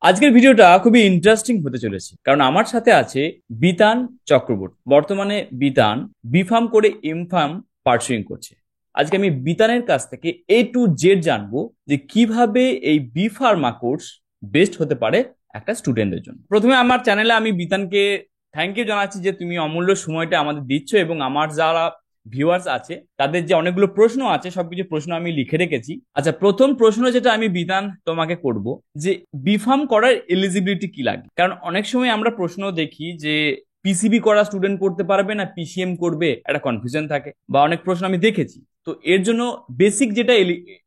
আজকের ভিডিওটা খুবই ইন্টারেস্টিং হতে চলেছে, কারণ আমার সাথে আছে বিতান চক্রবর্তী। বর্তমানে বিতান বিফার্ম করে এমফার্ম পার্সুইং করছে। আজকে আমি বিতানের কাছ থেকে A to Z জানবো যে কিভাবে এই বি ফার্মা কোর্স বেস্ট হতে পারে একটা স্টুডেন্টের জন্য। প্রথমে আমার চ্যানেলে আমি বিতানকে থ্যাংক ইউ জানাচ্ছি যে তুমি অমূল্য সময়টা আমাদের দিচ্ছ, এবং আমার যারা ভিউয়ার্স আছে তাদের যে অনেকগুলো প্রশ্ন আছে সবকিছু প্রশ্ন আমি লিখে রেখেছি। আচ্ছা, প্রথম প্রশ্ন যেটা আমি বিধান তোমাকে করব, যে বিফার্ম করার এলিজিবিলিটি কি লাগে? কারণ অনেক সময় আমরা প্রশ্ন দেখি যে পিসিবি করা স্টুডেন্ট করতে পারবে না পিসিএম করবে, একটা কনফিউশন থাকে, বা অনেক প্রশ্ন আমি দেখেছি। তো এর জন্য বেসিক যেটা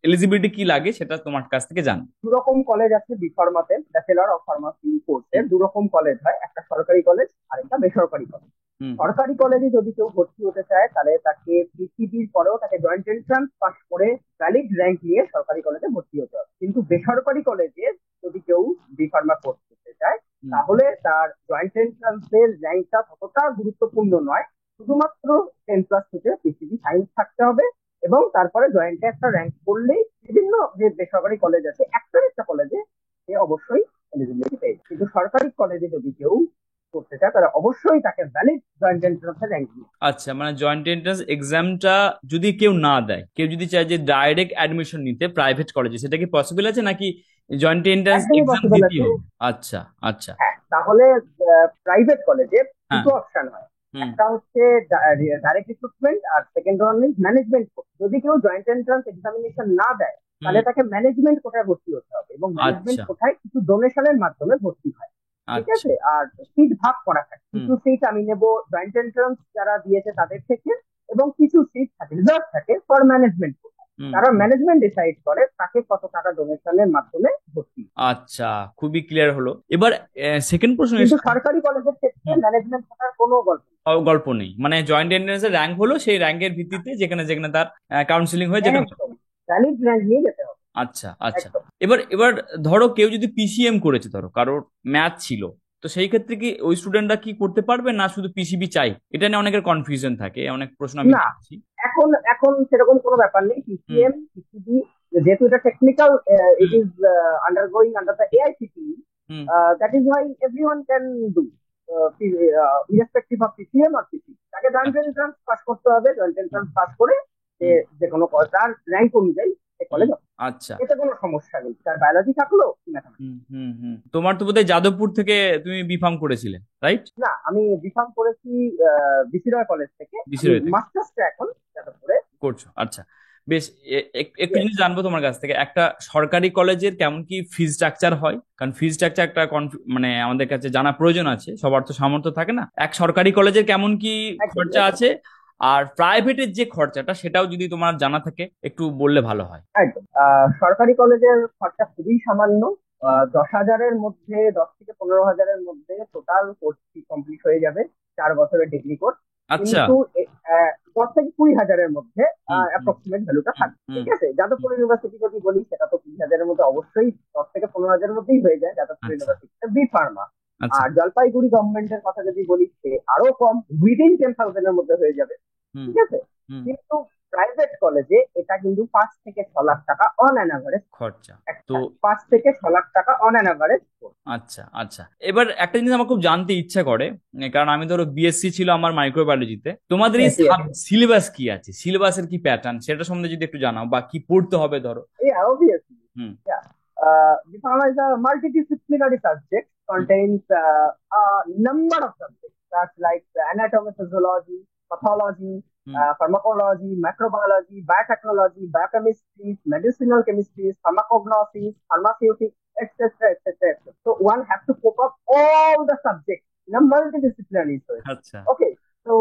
এলিজিবিলিটি কি লাগে সেটা তোমার কাছ থেকে জানবো। দু রকম কলেজ আছে বি ফার্মাতে। ব্যাচেলর অফ ফার্মাসি কোর্সে হুম। দু রকম কলেজ হয়, একটা সরকারি কলেজ আর একটা বেসরকারি কলেজ। হুম। সরকারি কলেজে যদি কেউ ভর্তি হতে চায় তাহলে তাকে পিসিবির পরেও তাকে জয়েন্ট এন্ট্রান্স পাস করে ভ্যালিড র্যাঙ্ক নিয়ে সরকারি কলেজে ভর্তি হতে হবে। কিন্তু বেসরকারি কলেজে যদি কেউ বি ফার্মা কোর্স করতে চায় হুম। তাহলে তার জয়েন্ট এন্ট্রান্সের র্যাঙ্কটা ততটা গুরুত্বপূর্ণ নয়। শুধুমাত্র 10+ থেকে পিসিবি সায়েন্স থাকতে হবে এবং তারপরে জয়েন্টে একটা র্যাঙ্ক করলেই বিভিন্ন যে বেসরকারি কলেজ আছে একটার একটা কলেজে সে অবশ্যই এলিজিবিলিটি পেয়ে যাবে। কিন্তু সরকারি কলেজে যদি কেউ করতে চায় তাহলে অবশ্যই তাকে ভ্যালিড জয়েন্ট এন্ট্রান্সে র্যাঙ্ক দিয়ে। আচ্ছা, মানে জয়েন্ট এন্ট্রান্স এক্সামটা যদি কেউ না দেয়, কেউ যদি চায় যে ডাইরেক্ট অ্যাডমিশন নিতে প্রাইভেট কলেজে, সেটা কি পসিবল আছে নাকি জয়েন্ট এন্ট্রান্স একদমই এক্সাম পসিবল দিতেই আছে। হবে? আচ্ছা। আচ্ছা। হ্যাঁ, তাহলে প্রাইভেট কলেজে হ্যাঁ। দুটো অপশন হয়। হুম। একটা হচ্ছে ডাইরেক্ট রিক্রুটমেন্ট আর second one is management course. যদি কেউ জয়েন্ট এন্ট্রান্স এক্সামিনেশন না দেয় হুম। তাহলে তাকে ম্যানেজমেন্ট কোটায় ভর্তি হতে হবে এবং ম্যানেজমেন্ট আচ্ছা। কোটায় কিছু ডোনেশনের মাধ্যমে ভর্তি হয়। ঠিক আচ্ছা। আছে, আর সিট ভাগ করা থাকে। হুম। কিছু সিট আমি নেব জয়েন্ট এন্ট্রান্স যারা দিয়েছে তাদের থেকে, এবং কিছু সিট থাকে রিজার্ভ থাকে ফর ম্যানেজমেন্ট। হুম। তারা হুম। ম্যানেজমেন্ট ডিসাইড করে তাকে কত টাকা ডোনেশনের মাধ্যমে ভর্তি। আচ্ছা, খুবই ক্লিয়ার হলো। এবার সেকেন্ড প্রশ্ন কিন্তু সরকারি কলেজের ক্ষেত্রে হুম। ম্যানেজমেন্ট থাকার কোনো গল্প নেই। গল্প নেই, মানে জয়েন্ট এন্ট্রান্স এর র্যাঙ্ক হলো সেই র্যাঙ্কের ভিত্তিতে যেখানে যেখানে তার কাউন্সিলিং হয়ে যেতে হবে। একদম ভ্যালিড র্যাঙ্ক নিয়ে যেতে হবে। আচ্ছা। আচ্ছা। একদম। এবার এবার ধরো কেউ যদি পিসিএম করেছে, ধরো কারোর ম্যাথ ছিল, তো সেই ক্ষেত্রে কি ওই স্টুডেন্টরা কি করতে পারবে, না শুধু পিসিবি চাই? এটা নিয়ে অনেকের কনফিউশন থাকে, অনেক প্রশ্ন আমি না, দেখছি। এখন এখন সেরকম কোনো ব্যাপার নেই। হুম। পিসিএম পিসিবি যেহেতু এটা technical, it hmm. Is undergoing under the AICTE. Hmm. That is why everyone can do, irrespective of PCM আর পিসি। তাকে জয়েন্ট আচ্ছা। এন্ট্রান্স পাস করতে হবে। জয়েন্ট হুম। এন্ট্রান্স পাস করে সে হুম। যে কোনো তার র্যাঙ্ক অনুযায়ী সে হুম। কলেজ। আচ্ছা। এতে কোনো সমস্যা নেই, তার বায়োলজি থাকলো কি ম্যাথামেটিক্স। হুম। হুম। হুম। তোমার তো বোধহয় যাদবপুর থেকে তুমি বিফার্ম করেছিলে, রাইট? না, আমি বিফার্ম করেছি বিসি রয় কলেজ থেকে। আমি বিসিরোতে মাস্টার্সটা এখন যাদবপুরে। করছো? আচ্ছা, বেশ। একটু জিনিস জানবো তোমার কাছ থেকে, একটা সরকারি কলেজের কেমন কি ফিজ স্ট্রাকচার হয়? কারণ ফিজ স্ট্রাকচার একটা মানে আমাদের কাছে জানা প্রয়োজন আছে, সবার তো সামর্থ্য থাকে না। এক সরকারি কলেজের কেমন কি একদম খরচা আছে, আর প্রাইভেটের যে খরচাটা সেটাও যদি তোমার জানা থাকে একটু বললে ভালো হয়। একদম। সরকারি কলেজের খরচা খুবই সামান্য। হুম। 10,000-এর মধ্যে, 10 থেকে 15,000-এর মধ্যে টোটাল কোর্স কমপ্লিট হয়ে যাবে। 4 বছরের ডিগ্রি কোর্স। আচ্ছা। কিন্তু 10 থেকে 20,000-এর মধ্যে হুম। হুম। অ্যাপ্রক্সিমেট ভ্যালুটা হুম। থাকবে। হুম। ঠিক আছে, যাদবপুর ইউনিভার্সিটি যদি বলি সেটা তো 20,000-এর মধ্যে অবশ্যই, 10 থেকে 15,000-এর মধ্যেই হয়ে যায় যাদবপুর আচ্ছা। ইউনিভার্সিটিতে বি ফার্মা। আচ্ছা। আর জলপাইগুড়ি গভর্নমেন্টের কথা যদি বলি সে আরো কম, উইদিন 10,000-এর মধ্যে হয়ে যাবে। হুম। ঠিক আছে, হুম। কিন্তু প্রাইভেট কলেজে এটা কিন্তু 5 থেকে 6 লাখ টাকা অন অ্যান অ্যাভারেজ। খরচা। তো একটা 5 থেকে 6 লাখ টাকা অন অ্যান অ্যাভারেজ। আচ্ছা। আচ্ছা, এবার একটা জিনিস আমার খুব জানতে ইচ্ছা করে, কারণ আমি ধরো বিএসসি ছিল আমার মাইক্রোবায়োলজিতে, তোমাদের এই সিলেবাস কি আছে, সিলেবাসের কি প্যাটার্ন, সেটা সম্বন্ধে যদি একটু জানাও, বা কি পড়তে হবে ধরো। Yeah, obviously. Hmm. Yeah. Diploma is a multidisciplinary subject, hmm. contains a number of subjects such like anatomy, physiology, pathology, hmm. pharmacology, microbiology, biotechnology, biochemistry, medicinal chemistry, pharmacognosy, pharmaceutics, etc., etc., etc. So one has to cope up all the subjects in a multidisciplinary way. আচ্ছা। Okay. তো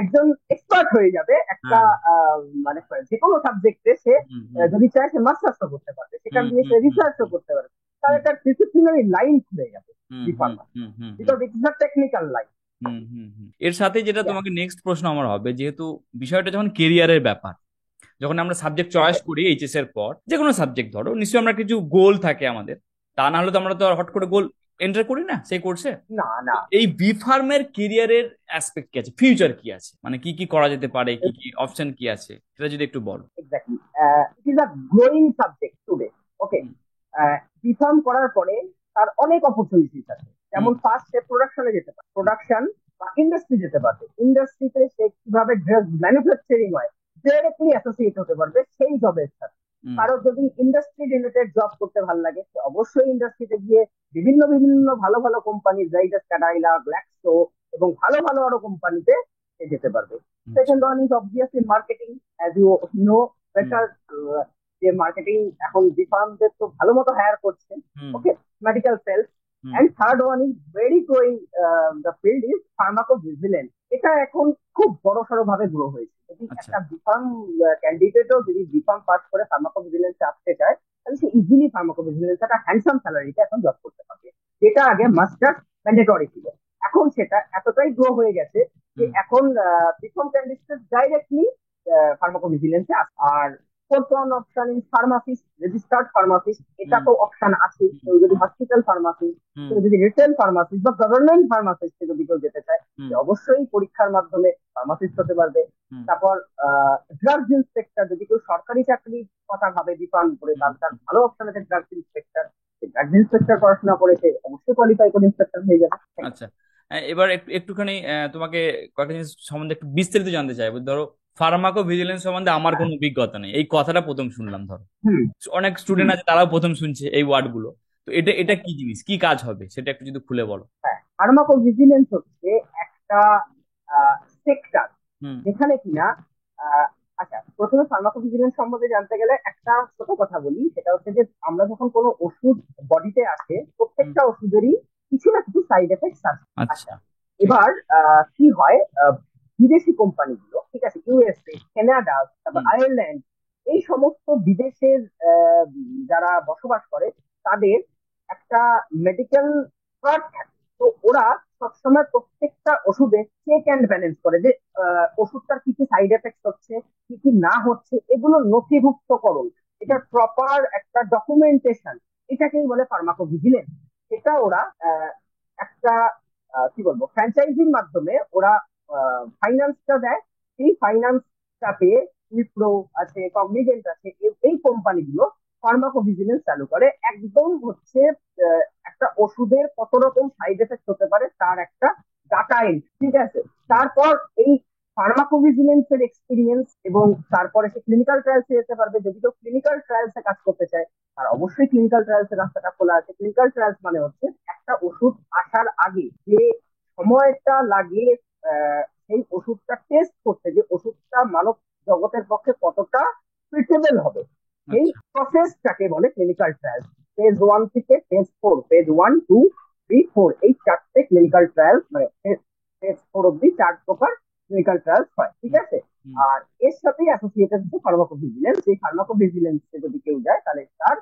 একজন expert হয়ে যাবে একটা, হ্যাঁ। মানে যে কোনো সাবজেক্টে সে হুম। হুম। যদি চায় সে মাস্টার্সও করতে পারবে, সেখান হুম। দিয়ে হুম। সে হুম। রিসার্চও করতে পারবে। তার হুম। একটা ডিসিপ্লিনারি লাইন খুলে যাবে hmm. B hmm. Pharma, hmm. Hmm. Hmm. Because it's a technical line. Hmm. Hmm. Hmm. এর সাথে যেটা তোমাকে নেক্সট প্রশ্ন আমার হবে, যেহেতু বিষয়টা যখন কেরিয়ারের ব্যাপার, যখন আমরা সাবজেক্ট চয়েস করি এইচএস এর পর, যে কোনো সাবজেক্ট ধরো, নিশ্চয়ই আমরা কিছু গোল থাকে আমাদের, তা না হলে তো আমরা তো আর হট করে গোল এন্টার করি না সেই কোর্সে। না, তো না, এই বি ফার্মের কেরিয়ারের অ্যাসপেক্ট কি আছে, ফিউচার কি আছে, মানে কি কি করা যেতে পারে, কি কি অপশন কি আছে, সেটা যদি একটু বলো। Exactly. It is a growing subject today. Okay, hmm. BPharm করার পরে তার অনেক অপরচুনিটিস আছে। যেমন ফার্স্ট সে প্রোডাকশনে যেতে পারে, প্রোডাকশন বা ইন্ডাস্ট্রি যেতে পারবে, ইন্ডাস্ট্রিতে সে কিভাবে ড্রাগ ম্যানুফ্যাকচারিং হয় ডিরেক্টলি অ্যাসোসিয়েট হতে পারবে সেই জবের সাথে। কারো যদি ইন্ডাস্ট্রি রিলেটেড জব করতে ভালো লাগে সে অবশ্যই ইন্ডাস্ট্রিতে গিয়ে বিভিন্ন বিভিন্ন ভালো ভালো কোম্পানি জাইডাস, ক্যাডাইলা, গ্ল্যাক্সো এবং ভালো ভালো আরো কোম্পানিতে সে যেতে পারবে। Second one is obviously marketing, as you know better, যে মার্কেটিং এখন বিফার্মদের তো ভালো মতো হায়ার করছে। Okay, medical sales. And third one is very growing, the field is pharmacovigilance. এটা এখন খুব বড় সড়ো ভাবে গ্রো হয়েছে। যদি একটা বিফার্ম ক্যান্ডিডেটও যদি বিফার্ম পাস করে ফার্মাকোভিজিলেন্সে আসতে চায় তাহলে সে ইজিলি ফার্মাকোভিজিলেন্স একটা হ্যান্ডসাম স্যালারিতে এখন জব করতে পারবে, যেটা আগে মাস্টার্স ম্যান্ডেটরি ছিল। এখন সেটা এতটাই গ্রো হয়ে গেছে যে এখন বিফার্ম ক্যান্ডিডেট ডাইরেক্টলি ফার্মাকোভিজিলেন্সে আসে। আর fourth one option is pharmacist, registered pharmacist. এটা তো অপশন আছে, কেউ যদি হসপিটাল ফার্মাসিস্ট, কেউ যদি রিটেল ফার্মাসিস্ট বা গভর্নমেন্ট ফার্মাসিস্ট যদি কেউ যেতে চায় অবশ্যই পরীক্ষার মাধ্যমে ফার্মাসিস্ট হতে পারবে। তারপর ড্রাগস ইন্সপেক্টর, যদি কেউ সরকারি চাকরির কথা ভাবে বিফার্ম করে তাহলে তার ভালো অপশন আছে ড্রাগস ইন্সপেক্টর। ড্রাগস ইন্সপেক্টর পড়াশোনা করেছে অবশ্যই কোয়ালিফাই করে ইন্সপেক্টর হয়ে যাবে। আচ্ছা, এবার একটুখানি তোমাকে কয়েকটা জিনিস সম্বন্ধে একটু বিস্তারিত জানতে চাইবো। ধরো ফার্মাকো ভিজিলেন্স সম্বন্ধে আমার কোনো অভিজ্ঞতা নেই, এই কথাটা প্রথম শুনলাম। ধরো অনেক স্টুডেন্ট আছে তারাও প্রথম শুনছে এই ওয়ার্ড গুলো, তো এটা এটা কি জিনিস, কি কাজ হবে সেটা একটু যদি খুলে বলো। ফার্মাকো ভিজিলেন্স হচ্ছে একটা সেক্টর যেখানে কিনা আচ্ছা, প্রথমে ফার্মাকো ভিজিলেন্স সম্বন্ধে জানতে গেলে একটা ছোট কথা বলি, সেটা হচ্ছে যে আমরা যখন কোনো ওষুধ বডিতে আসে প্রত্যেকটা ওষুধেরই কিছু না কিছু সাইড এফেক্টস আছে। আচ্ছা, এবার কি হয়, বিদেশি কোম্পানিগুলো, ঠিক আছে, ইউএসএ, কানাডা, তারপর আয়ারল্যান্ড, এই সমস্ত বিদেশের যারা বসবাস করে তাদের একটা মেডিকেল কার্ড থাকে। তো ওরা সবসময় প্রত্যেকটা ওষুধে চেক অ্যান্ড ব্যালেন্স করে যে ওষুধটার কি কি সাইড এফেক্ট হচ্ছে, কি কি না হচ্ছে, এগুলো নথিভুক্তকরণ, এটা প্রপার একটা ডকুমেন্টেশন, এটাকেই বলে ফার্মাকোভিজিলেন্স। এটা ওরা একটা কি বলবো ফ্র্যাঞ্চাইজির মাধ্যমে ওরা ফাইন্যান্সটা দেয়। সেই ফাইন্যান্সটা পেয়ে উইপ্রো আছে, কগনিজেন্ট আছে, এই কোম্পানিগুলো ফার্মাকোভিজিলেন্স চালু করে। একদম হচ্ছে একটা ওষুধের কত রকম সাইড এফেক্ট হতে পারে তার একটা ডাটা এন্ট্রি, ঠিক আছে। তারপর এই ফার্মাকোভিজিলেন্স এর এক্সপিরিয়েন্স এবং তারপরে সে ক্লিনিক্যাল ট্রায়ালসে যেতে পারবে। যদি কেউ ক্লিনিক্যাল ট্রায়ালসে কাজ করতে চায় আর অবশ্যই ক্লিনিক্যাল ট্রায়ালস এর রাস্তাটা খোলা আছে। ক্লিনিক্যাল ট্রায়ালস মানে হচ্ছে একটা ওষুধ আসার আগে যে সময়টা লাগে সেই ওষুধটা টেস্ট করতে, যে ওষুধটা মানব জগতের পক্ষে কতটা সুইটেবল হবে, এই প্রসেসটাকে বলে ক্লিনিক্যাল ট্রায়াল। ফেজ 1 থেকে ফেজ 4, ফেজ 1, 2, 3, 4 এই চারটে ক্লিনিক্যাল ট্রায়াল, মানে ফেজ 4 অব্দি 4 প্রকার ক্লিনিক্যাল ট্রায়ালস হয়, ঠিক আছে। আর এর সাথে অ্যাসোসিয়েটেড হচ্ছে ফার্মাকোভিজিলেন্স। এই ফার্মাকোভিজিলেন্সে যদি কেউ যায় তাহলে তার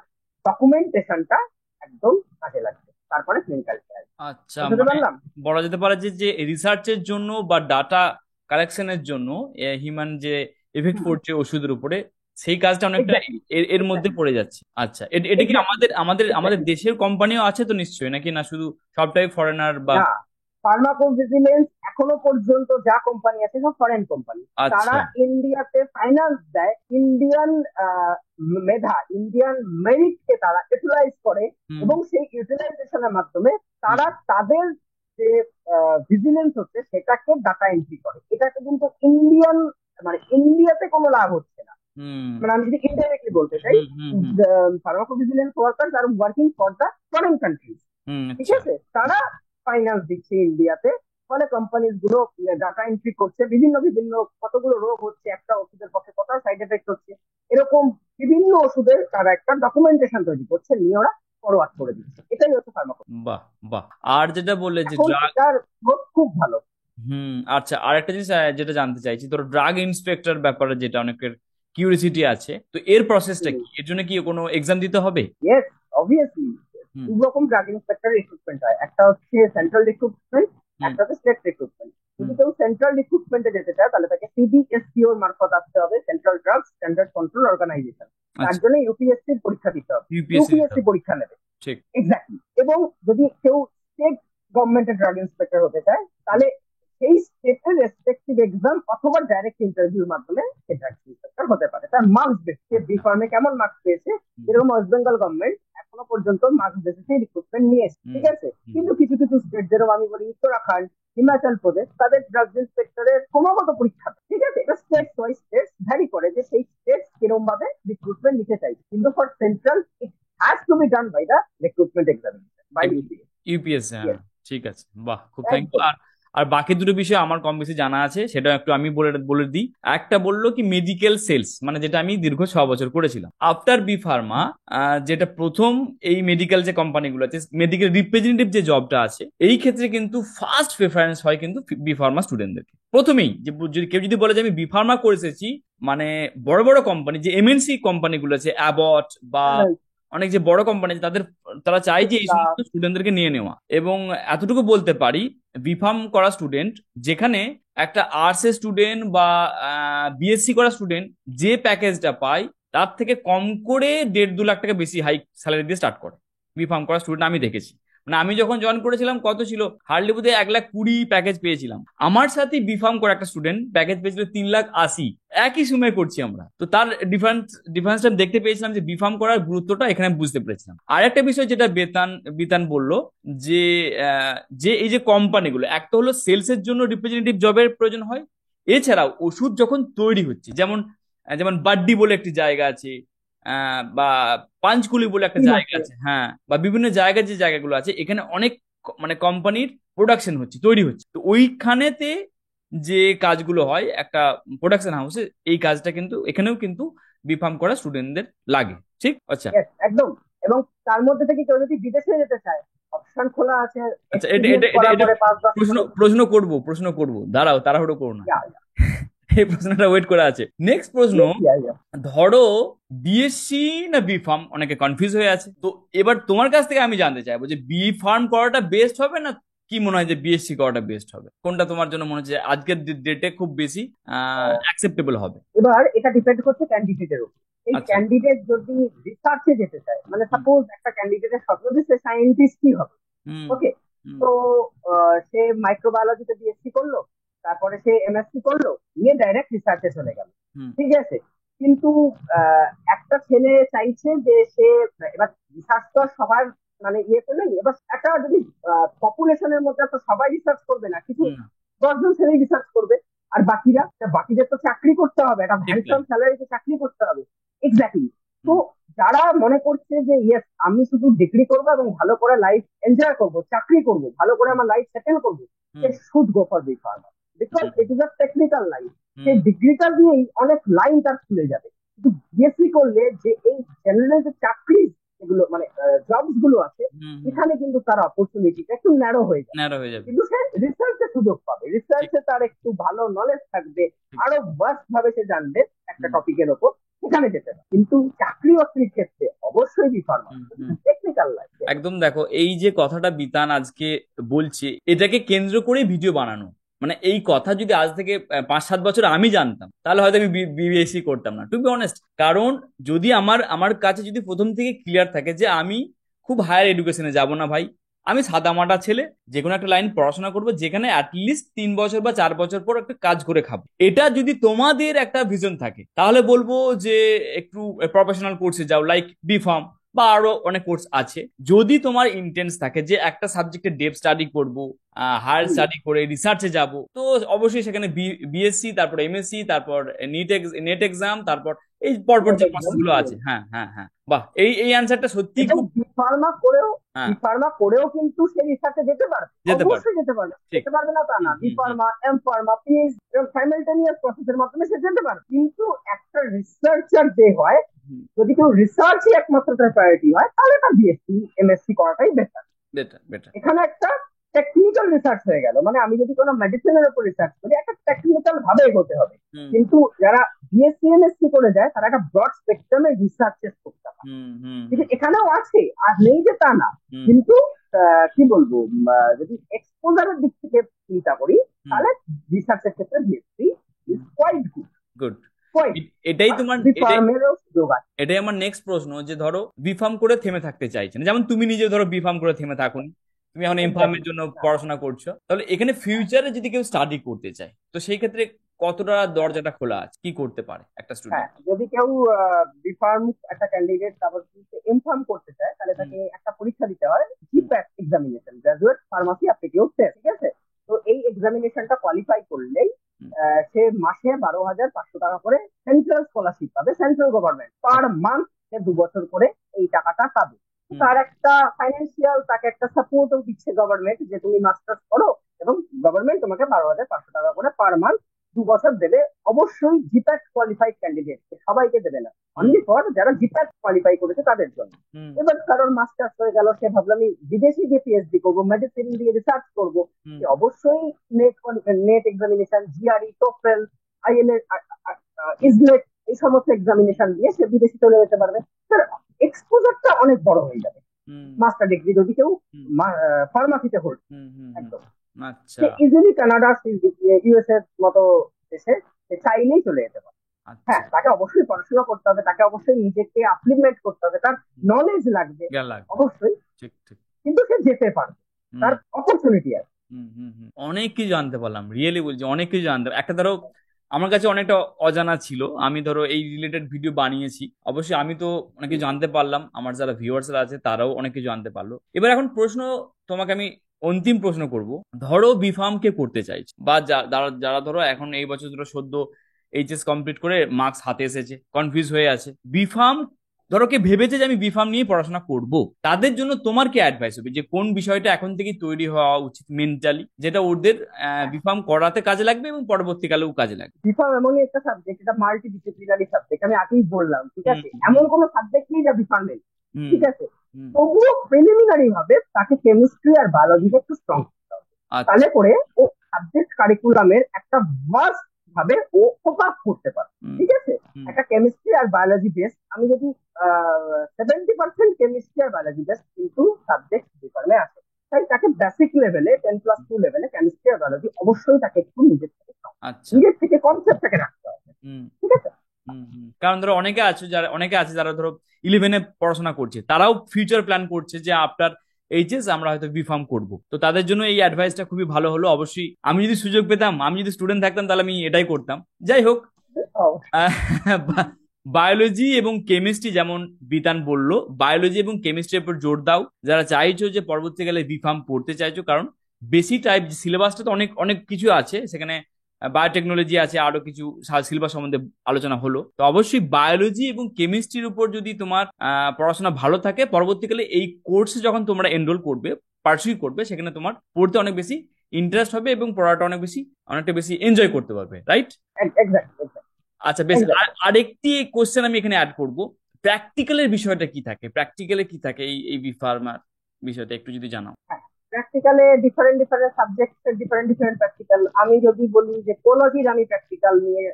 ডকুমেন্টেশনটা একদম কাজে লাগবে, তারপরে ক্লিনিক্যাল ট্রায়াল। আচ্ছা, মানে বলা যেতে পারে যে যে রিসার্চের জন্য বা ডাটা কালেকশনের জন্য হিউম্যান যে এফেক্ট পড়ছে ওষুধের উপরে, সেই কাজটা অনেকটা এর মধ্যে পড়ে যাচ্ছে। আচ্ছা, এটা কি আমাদের আমাদের আমাদের দেশের কোম্পানিও আছে তো নিশ্চয়ই, নাকি না শুধু সবটাই ফরেনার? বা ফার্মাকোভিজিলেন্স এখনো পর্যন্ত যা কোম্পানি আছে সব ফরেন কোম্পানি। তারা ইন্ডিয়াতে ফাইন্যান্স দেয়, ইন্ডিয়ান মেধা, ইন্ডিয়ান মেরিটকে তারা ইউটিলাইজ করে এবং সেই ইউটিলাইজেশনের মাধ্যমে তারা তাদের যে ভিজিলেন্স হচ্ছে সেটাকে ডাটা এন্ট্রি করে। এটাকে কিন্তু ইন্ডিয়ান মানে ইন্ডিয়াতে কোনো লাভ হচ্ছে না। মানে আমি যদি ইনডাইরেক্টলি বলতে চাই, ফার্মাকোভিজিলেন্স ওয়ার্কার্স আর working for the foreign countries, ঠিক আছে। তারা ফাইন্যান্স দিচ্ছে ইন্ডিয়াতে, ফলে কোম্পানি গুলো ডাটা এন্ট্রি করছে, বিভিন্ন বিভিন্ন কতগুলো রোগ হচ্ছে, একটা ওষুধের পক্ষে কত সাইড এফেক্ট হচ্ছে, এরকম বিভিন্ন ওষুধের তারা একটা ডকুমেন্টেশন তৈরি করছে, নিয়ে ওরা ফরওয়ার্ড করে দিচ্ছে। এটাই হচ্ছে ফার্মাকো। বাহ বাহ। আর যেটা বললে যে ড্রাগ খুব ভালো। আচ্ছা, আর একটা জিনিস যেটা জানতে চাইছি, ধরো ড্রাগ ইন্সপেক্টর ব্যাপারে যেটা অনেকের কিউরিসিটি আছে, তো এর প্রসেসটা কি? এর জন্য কি কোনো এক্সাম দিতে হবে? Yes, obviously. দু রকম ড্রাগ ইন্সপেক্টর রিক্রুটমেন্ট হয়, একটা হচ্ছে সেন্ট্রাল রিক্রুটমেন্ট, একটা হচ্ছে স্টেট রিক্রুটমেন্ট। যদি কেউ সেন্ট্রাল রিক্রুটমেন্টে যেতে চায় তাহলে তাকে সিডিএসপিও মারফত আসতে হবে, central drug standard control organisation. তার জন্য ইউপিএসসির পরীক্ষা দিতে হবে, ইউপিএসসি পরীক্ষা নেবে, এক্স্যাক্টলি। এবং যদি কেউ স্টেট গভর্নমেন্টের ড্রাগ ইন্সপেক্টর হতে চায় তাহলে সেই স্টেটের রেসপেক্টিভ এক্সাম অথবা ডাইরেক্ট ইন্টারভিউর মাধ্যমে সেটা ইন্সপেক্টর হতে পারে। তার মার্কস বেসে বি ফার্মে কেমন মার্কস পেয়েছে, যেরকম ওয়েস্ট বেঙ্গল গভর্নমেন্ট এখনো পর্যন্ত মার্কস বেসিসে রিক্রুটমেন্ট নিয়ে এসেছে, ঠিক আছে। কিন্তু কিছু কিছু স্টেট, যেরকম আমি বলি উত্তরাখণ্ড, হিমাচল প্রদেশ, তাদের ড্রাগস ইন্সপেক্টরের ক্রমাগত পরীক্ষা, ঠিক আছে। এটা স্টেট ওয়াইজ স্টেট ভ্যারি করে যে সেই স্টেট কিরকম ভাবে রিক্রুটমেন্ট নিতে চাইছে, কিন্তু for central it has to be done by the recruitment examination by UPSC. হ্যাঁ, ইউপিএস। ঠিক আছে, বাহ, খুব থ্যাংক ইউ। আর আর বাকি দুটো বিষয় আমার কম বেশি জানা আছে, সেটা একটু আমি বলে বলে দিই। একটা বললো কি মেডিকেল সেলস, মানে যেটা আমি দীর্ঘ 6 বছর করেছিলাম আফটার বি ফার্মা। যেটা প্রথম এই মেডিকেল যে কোম্পানিগুলো আছে, মেডিকেল রিপ্রেজেন্টেটিভ যে জবটা আছে, এই ক্ষেত্রে কিন্তু ফার্স্ট প্রেফারেন্স হয় কিন্তু বি ফার্মা স্টুডেন্টদেরকে প্রথমেই। যে যদি কেউ যদি বলে যে আমি বি ফার্মা করে এসেছি, মানে বড় বড় কোম্পানি যে এমএনসি কোম্পানিগুলো আছে, অ্যাবট বা অনেক যে বড় কোম্পানি আছে, তারা চায় যে এই সমস্ত স্টুডেন্টদেরকে নিয়ে নেওয়া। এবং এতটুকু বলতে পারি, বিফার্ম করা স্টুডেন্ট, যেখানে একটা আর্টস এর স্টুডেন্ট বা বিএসসি করা স্টুডেন্ট যে প্যাকেজটা পায়, তার থেকে কম করে 1.5-2 লাখ টাকা বেশি হাই স্যালারি দিয়ে স্টার্ট করে বিফার্ম করা স্টুডেন্ট আমি দেখেছি। মানে আমি যখন জয়েন করেছিলাম কত ছিল, হার্ডলি বোধহয় 1,20,000 প্যাকেজ পেয়েছিলাম। আমার সাথে বিফার্ম করা একটা স্টুডেন্ট প্যাকেজ পেয়েছিল 3,80,000, একই সময় করছি আমরা। তো তার ডিফারেন্সটা দেখতে পেয়েছিলাম, যে বিফার্ম করার গুরুত্বটা এখানে বুঝতে পেরেছিলাম। আর একটা বিষয় যেটা বিতান বললো, যে যে এই যে কোম্পানিগুলো, একটা হলো সেলস এর জন্য রিপ্রেজেন্টেটিভ জবের প্রয়োজন হয়, এছাড়াও ওষুধ যখন তৈরি হচ্ছে, যেমন যেমন বাড্ডি বলে একটি জায়গা আছে, বা পাঞ্চকুলি বলে একটা জায়গা আছে, হ্যাঁ, বা বিভিন্ন জায়গায় যে জায়গাগুলো আছে, এখানে অনেক মানে কোম্পানির প্রোডাকশন হচ্ছে, তৈরি হচ্ছে। তো ওইখানেতে যে কাজগুলো হয় একটা প্রোডাকশন হাউসে, এই কাজটা কিন্তু এখানেও কিন্তু বিফার্ম করা স্টুডেন্টদের লাগে, ঠিক? আচ্ছা, একদম। এবং তার মধ্যে থেকে কেউ যদি বিদেশে যেতে চায়, অপশন খোলা আছে। আচ্ছা, এটা প্রশ্ন করব, দাঁড়াও, তাড়াহুড়ো করো না, এই প্রশ্নটা ওয়েট করে আছে। নেক্সট প্রশ্ন, ধরো বিএসসি না বি ফার্ম, অনেকে কনফিউজ হয়ে আছে। তো এবার তোমার কাছ থেকে আমি জানতে চাইবো যে বি ফার্ম করাটা বেস্ট হবে, না কি মনে হয় যে বিএসসি করাটা বেস্ট হবে? কোনটা তোমার জন্য মনে হচ্ছে আজকের ডেটে খুব বেশি অ্যাকসেপ্টেবল হবে? এবার এটা ডিপেন্ড করছে ক্যান্ডিডেটের উপর। এই ক্যান্ডিডেট যদি রিসার্চে যেতে চায়, মানে সাপোজ একটা ক্যান্ডিডেটের স্বপ্ন যে সে সায়েন্টিস্টই হবে, ওকে, তো সে মাইক্রোবায়োলজিতে বিএসসি করলো, তারপরে সে এমএসসি করলো, নিয়ে ডাইরেক্ট রিসার্চে চলে গেল, ঠিক আছে। কিন্তু একটা ছেলে চাইছে যে সে, এবার রিসার্চ তো সবার মানে ইয়েতে নেই, এবার একটা যদি পপুলেশনের মধ্যে তো সবাই রিসার্চ করবে না, কিছু 10 জন ছেলে রিসার্চ করবে, আর বাকিদের তো চাকরি করতে হবে, একটা হ্যান্ডসাম স্যালারিতে চাকরি করতে হবে। এক্স্যাক্টলি। তো যারা মনে করছে যে ইয়েস আমি শুধু ডিগ্রি করবো এবং ভালো করে লাইফ এনজয় করবো, চাকরি করবো, ভালো করে আমার লাইফ সেটেল করবো, সে should go for B pharma, because it is a technical line. সেই ডিগ্রিটা দিয়েই অনেক লাইন তার খুলে যাবে। কিন্তু বিএসসি করলে যে এই জেনারেল যে চাকরি এগুলো মানে জবস গুলো আছে, এখানে কিন্তু তার অপরচুনিটিটা একটু ন্যারো হয়ে যাবে। কিন্তু সে রিসার্চে সুযোগ পাবে, রিসার্চে তার একটু ভালো নলেজ থাকবে, আরো ভাস্ট ভাবে সে জানবে একটা টপিকের ওপর, সেখানে যেতে পারে। কিন্তু চাকরি বাকরির ক্ষেত্রে অবশ্যই বি ফার্মা টেকনিক্যাল লাইফ। একদম। দেখো, এই যে কথাটা বিতান আজকে বলছে, এটাকে কেন্দ্র করে ভিডিও বানানো, মানে এই কথা যদি আজ থেকে 5-7 বছর আমি জানতাম, তাহলে হয়তো আমি বিএসসি করতাম না, টু বি অনেস্ট। কারণ যদি আমার কাছে যদি প্রথম থেকে ক্লিয়ার থাকে যে আমি খুব হায়ার এডুকেশনে যাব না ভাই, আমি সাদামাটা ছেলে, যে কোনো একটা লাইন পড়াশোনা করবো, যেখানে অ্যাটলিস্ট 3 বছর বা 4 বছর পর একটা কাজ করে খাবো, এটা যদি তোমাদের একটা ভিজন থাকে, তাহলে বলবো যে একটু প্রফেশনাল কোর্সে যাও, লাইক বি ফার্ম বা আরো অনেক কোর্স আছে। যদি তোমার ইন্টেন্স থাকে যে একটা সাবজেক্টে ডেপ স্টাডি করবো, হায়ার স্টাডি করে রিসার্চে যাব, তো অবশ্যই সেখানে বিএসসি, তারপর এমএসসি, তারপর নেট এক্সাম, তারপর এই পরপর যে প্রসেসগুলো আছে। হ্যাঁ, হ্যাঁ, হ্যাঁ, বাহ, এই অ্যান্সারটা সত্যি খুব। ফার্মা করেও কিন্তু সে রিসার্চে যেতে পারবে, অবশ্যই যেতে পারবে না তা না। B pharma, M pharma, PhD এবং সাইমালটেনিয়াস প্রসেসের মাধ্যমে সে যেতে পারবে। কিন্তু একটা রিসার্চার যে হয়, যদি কেউ রিসার্চই একমাত্র তার প্রায়োরিটি হয়, তাহলে তার বিএসসি এমএসসি করাটাই বেটার। এখানে একটা টেকনিক্যাল রিসার্চ হয়ে গেল, মানে আমি যদি কোনো মেডিসিনের উপর রিসার্চ করি, একটা টেকনিক্যাল ভাবে এগোতে হবে। কিন্তু যারা বিএসসি এমএসসি করে যায়, তারা একটা ব্রড স্পেকট্রামে রিসার্চ করতে পারে, কিন্তু এখানেও আছে, আর নেই যে তা না। কিন্তু কি বলবো, যদি এক্সপোজারের দিক থেকে চিন্তা করি, তাহলে রিসার্চের ক্ষেত্রে বিএসসি ইজ কোয়াইট গুড। এটাই আমার নেক্সট প্রশ্ন, যে ধরো বিফার্ম করে থেমে থাকতে চাইছেন, যেমন তুমি নিজে ধরো বিফার্ম করে থেমে থাকুন, তুমি এখন এমফার্মের এক্স্যাক্টলি। জন্য পড়াশোনা করছো, তাহলে এখানে ফিউচারে যদি কেউ স্টাডি করতে চায় তো সেই ক্ষেত্রে কতটা দরজাটা খোলা আছে, কি করতে পারে একটা হ্যাঁ, স্টুডেন্ট? যদি কেউ বিফার্ম একটা ক্যান্ডিডেট তারপর এমফার্ম করতে চায় তাহলে হুম তাকে একটা পরীক্ষা দিতে হয়, hmm GPAT examination, graduate pharmacy aptitude test, ঠিক আছে? তো এই এক্সামিনেশনটা কোয়ালিফাই করলেই হুম সে মাসে 12,500 টাকা করে সেন্ট্রাল স্কলারশিপ পাবে, সেন্ট্রাল গভর্নমেন্ট পার মান্থ, সে 2 বছর করে এই টাকাটা পাবে। তো হুম তার একটা ফাইন্যান্সিয়াল, তাকে একটা সাপোর্টও দিচ্ছে গভর্নমেন্ট, যে তুমি মাস্টার্স করো এবং গভর্নমেন্ট তোমাকে 12,500 টাকা করে পার মান্থ 2 বছর দেবে। অবশ্যই জিপ্যাট কোয়ালিফাইড ক্যান্ডিডেট, সবাইকে দেবে না, হুম অনলি ফর যারা জিপ্যাট কোয়ালিফাই করেছে তাদের জন্য। হুম এবার কারোর মাস্টার্স হয়ে গেল, সে ভাবলো আমি বিদেশে গিয়ে পিএইচডি করবো, মেডিসিন দিয়ে রিসার্চ করবো, হুম সে অবশ্যই NET NET examination, GRE, TOEFL, আইএলএ, ইজনেট, এই সমস্ত এক্সামিনেশন দিয়ে সে বিদেশে চলে যেতে পারবে। তার এক্সপোজারটা অনেক বড় হয়ে যাবে হুম মাস্টার ডিগ্রি যদি কেউ হুম ফার্মাসিতে হোল্ড। হুম হুম হুম। একদম। আচ্ছা সে ইজিলি কানাডা, ইউএসএ মতো দেশে সে চাইলেই চলে যেতে পারে। আচ্ছা। হ্যাঁ, তাকে অবশ্যই পড়াশোনা করতে হবে, তাকে অবশ্যই নিজেকে আপলিমেন্ট করতে হবে, তার হুম, নলেজ লাগবে জ্ঞান লাগবে। অবশ্যই, ঠিক ঠিক। কিন্তু সে যেতে পারবে, হুম তার অপরচুনিটি আছে। হুম হুম হুম। অনেক কিছু জানতে পারলাম, রিয়েলি বলছি অনেক কিছু জানতে একটা ধরো আমার কাছে অনেকটা অজানা ছিল, আমি ধরো এই রিলেটেড ভিডিও বানিয়েছি, অবশ্যই আমি তো অনেক কিছু জানতে পারলাম, আমার যারা ভিউয়ার্সরা আছে তারাও অনেক কিছু জানতে পারলো। এবার এখন প্রশ্ন, তোমাকে আমি অন্তিম প্রশ্ন করব। ধরো বিফার্ম কে করতে চাইছে, বা যারা যারা ধরো এখন এই বছর ধরো সদ্য এইচএস কমপ্লিট করে মার্কস হাতে এসেছে, কনফিউজ হয়ে আছে, বিফার্ম ধরো কে ভেবেছে যে আমি বিফার্ম নিয়ে পড়াশোনা করব, তাদের জন্য তোমার কি অ্যাডভাইস হবে যে কোন বিষয়টা এখন থেকে তৈরি হওয়া উচিত মেন্টালি, যেটা ওদের বিফার্ম করাতে কাজে লাগবে এবং পরবর্তীকালেও কাজে লাগবে? বিফার্ম এমনই একটা সাবজেক্ট, এটা মাল্টি ডিসিপ্লিনারি সাবজেক্ট, আমি আগেই বললাম, ঠিক হুম আছে? হুম এমন কোনো সাবজেক্ট নেই যা বিফার্ম নেই, হুম ঠিক আছে? হুম। তবুও প্রিলিমিনারি ভাবে তাকে কেমিস্ট্রি আর বায়োলজিকে একটু স্ট্রং করতে হবে, আচ্ছা। তাহলে করে ও সাবজেক্ট কারিকুলামের একটা ভাস্ট ভাবে ও ফোকাস করতে পারে, হুম ঠিক আছে? হুম একটা কেমিস্ট্রি আর বায়োলজি বেস, আমি যদি 70% কেমিস্ট্রি আর বায়োলজি বেস কিন্তু সাবজেক্ট বিফার্মে আছে, তাই তাকে বেসিক লেভেলে 10+2 লেভেলে কেমিস্ট্রি আর বায়োলজি অবশ্যই তাকে একটু আচ্ছা। নিজের থেকে কনসেপ্টটাকে রাখতে হবে, হুম ঠিক আছে? হুম হুম। কারণ ধরো অনেকে আছে যারা ধরো ইলেভেনে পড়াশোনা করছে, তারাও ফিউচার প্ল্যান করছে যে আফটার এইচএস আমরা হয়তো বিফার্ম করব, তো তাদের জন্য এই অ্যাডভাইসটা খুবই ভালো হলো। অবশ্যই আমি যদি সুযোগ পেতাম, আমি যদি স্টুডেন্ট থাকতাম তাহলে আমি এটাই করতাম। যাই হোক, বায়োলজি এবং কেমিস্ট্রি যেমন বিতান বললো, বায়োলজি এবং কেমিস্ট্রির উপর জোর দাও যারা চাইছো যে পরবর্তীকালে বিফার্ম পড়তে চাইছো, কারণ বেশি টাইপ সিলেবাসটা তো অনেক অনেক কিছু আছে সেখানে, বায়োটেকনোলজি আছে, আরো কিছু সিলেবাস সম্বন্ধে আলোচনা হলো, তো অবশ্যই বায়োলজি এবং কেমিস্ট্রির উপর যদি তোমার পড়াশোনা ভালো থাকে, পরবর্তীকালে এই কোর্সে যখন তোমরা এনরোল করবে, পার্সিউ করবে, সেখানে তোমার পড়তে অনেক বেশি ইন্টারেস্ট হবে এবং পড়াটা অনেকটা বেশি এনজয় করতে পারবে, রাইট? এক্স্যাক্টলি, আচ্ছা বেশ, এক্স্যাক্টলি। আরেকটি কোশ্চেন আমি এখানে অ্যাড করব, প্র্যাকটিক্যালের বিষয়টা কি থাকে, প্র্যাকটিক্যালে কি থাকে এই এই বি ফার্মার বিষয়টা একটু যদি জানাও। প্র্যাকটিক্যালে ডিফারেন্ট ডিফারেন্ট সাবজেক্টের ডিফারেন্ট ডিফারেন্ট প্র্যাকটিক্যাল, আমি যদি বলি যে কোলজির আমি প্র্যাকটিক্যাল নিয়ে,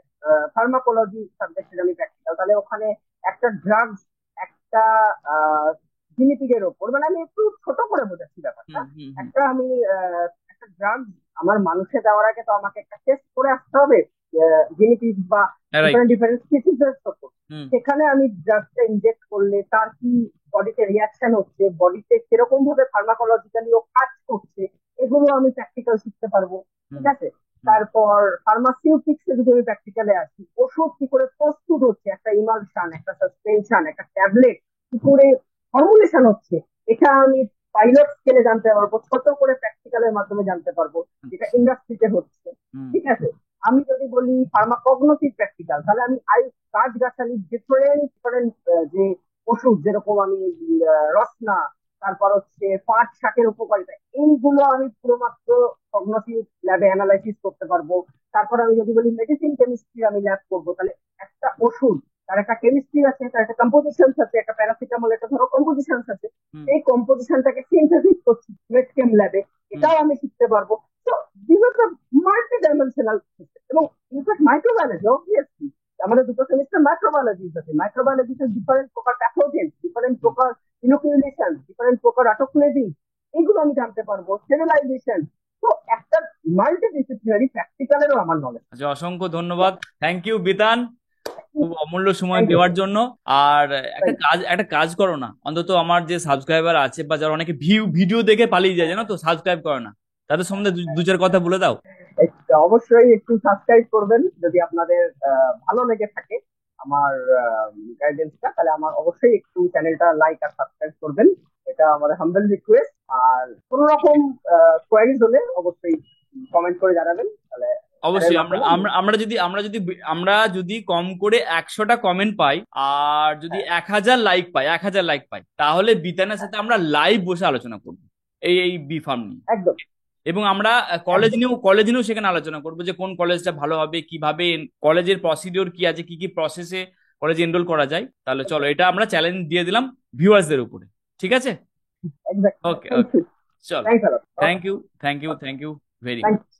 ফার্মাকোলজি সাবজেক্টের আমি প্র্যাকটিক্যাল, তাহলে ওখানে একটা ড্রাগস, একটা জিনিপিগের ওপর, মানে আমি একটু ছোট করে বোঝাচ্ছি ব্যাপারটা। হুম হুম হুম। একটা আমি একটা ড্রাগ আমার মানুষে দেওয়ার আগে তো আমাকে একটা টেস্ট করে আসতে হবে, জিনিপিগ বা রাইট। ডিফারেন্ট ডিফারেন্ট স্পিসিসের ওপর। হুম সেখানে আমি ড্রাগসটা ইনজেক্ট করলে তার কি বডিতে রিয়াকশন হচ্ছে, বডিতে কিরকম ভাবে ফার্মাকোলজিক্যালি ও কাজ করছে, এগুলো আমি প্র্যাকটিক্যাল শিখতে পারবো, হুম ঠিক আছে? হুম তারপর ফার্মাসিউটিক্স এ যদি আমি প্র্যাকটিক্যালে আসি, ওষুধ কি করে প্রস্তুত হচ্ছে, একটা ইমালশন, একটা সাসপেনশন, একটা ট্যাবলেট কি করে ফর্মুলেশন হচ্ছে, এটা আমি পাইলট স্কেলে জানতে পারবো, ছোট করে প্র্যাকটিক্যালের মাধ্যমে জানতে পারবো, যেটা আচ্ছা। ইন্ডাস্ট্রিতে হচ্ছে, হুম ঠিক আছে? আমি যদি বলি ফার্মাকগনোটিভ প্র্যাকটিক্যাল, তাহলে আমি গাছগাছালি ডিফারেন্ট ডিফারেন্ট যে ওষুধ, যেরকম আমি রসনা, তারপর হচ্ছে পাট শাকের উপকারিতা, এইগুলো আমি পুরোমাত্র কগনোটিভ ল্যাবে অ্যানালাইসিস করতে পারবো। তারপর আমি যদি বলি মেডিসিন কেমিস্ট্রি আমি ল্যাব করবো, তাহলে একটা ওষুধ তার একটা কেমিস্ট্রি আছে, তার একটা কম্পোজিশন আছে, একটা প্যারাসিটামল একটা ধরো কম্পোজিশন আছে, হুম এই কম্পোজিশনটাকে সিনথেসিস করছি মেডকেম ল্যাবে, হুম এটাও আমি শিখতে পারবো। তো this are the multi dimensional system. এবং ইনফ্যাক্ট মাইক্রোবায়োলজি অবভিয়াসলি আমাদের দুটো সেমিস্টার মাইক্রোবায়োলজি আছে, মাইক্রোবায়োলজিতে ডিফারেন্ট প্রকার প্যাথোজেন, ডিফারেন্ট হুম। প্রকার ইনোকুলেশন, ডিফারেন্ট প্রকার অটোক্লেভিং, এগুলো আমি জানতে পারবো, স্টেরিলাইজেশন। তো একটা মাল্টি ডিসিপ্লিনারি প্র্যাকটিক্যালেরও আমার নলেজ। আচ্ছা, অসংখ্য ধন্যবাদ, থ্যাংক ইউ বিতান। খুব অমূল্য সময় থ্যাংক ইউ। দেওয়ার জন্য। আর একটা কাজ করো না, অন্তত আমার যে সাবস্ক্রাইবার আছে বা যারা অনেকে ভিডিও দেখে পালিয়ে যায় জানো তো, সাবস্ক্রাইব করে না, তাদের সম্বন্ধে দু চার কথা বলে দাও। অবশ্যই একটু সাবস্ক্রাইব করবেন যদি আপনাদের ভালো লেগে থাকে আমার গাইডেন্সটা, তাহলে আমার অবশ্যই একটু চ্যানেলটা লাইক আর সাবস্ক্রাইব করবেন। এটা আমাদের হাম্বল রিকোয়েস্ট। আর কোন রকম কোয়ারিজ হলে অবশ্যই কমেন্ট করে জানাবেন, তাহলে স্যারের অবশ্যই আমরা মাধ্যমে আমি। আমরা আমরা যদি কম করে 100টা কমেন্ট পাই, আর যদি হ্যাঁ, 1000 লাইক পাই, তাহলে বিতানের হ্যাঁ, সাথে আমরা লাইভ বসে আলোচনা করবো এই বি ফার্ম নিয়ে। একদম, এবং আমরা একদম। কলেজ নিয়েও সেখানে আলোচনা করবো যে কোন কলেজটা ভালো হবে, কিভাবে কলেজের প্রসিডিওর কি আছে, কি কি প্রসেসে কলেজে এনরোল করা যায়। তাহলে চলো, এটা আমরা চ্যালেঞ্জ দিয়ে দিলাম ভিউয়ার্সদের উপরে। ঠিক আছে। Exactly, okay thank okay, you. চলো। Thanks a lot. Thank you, thank you, thank you very thank much.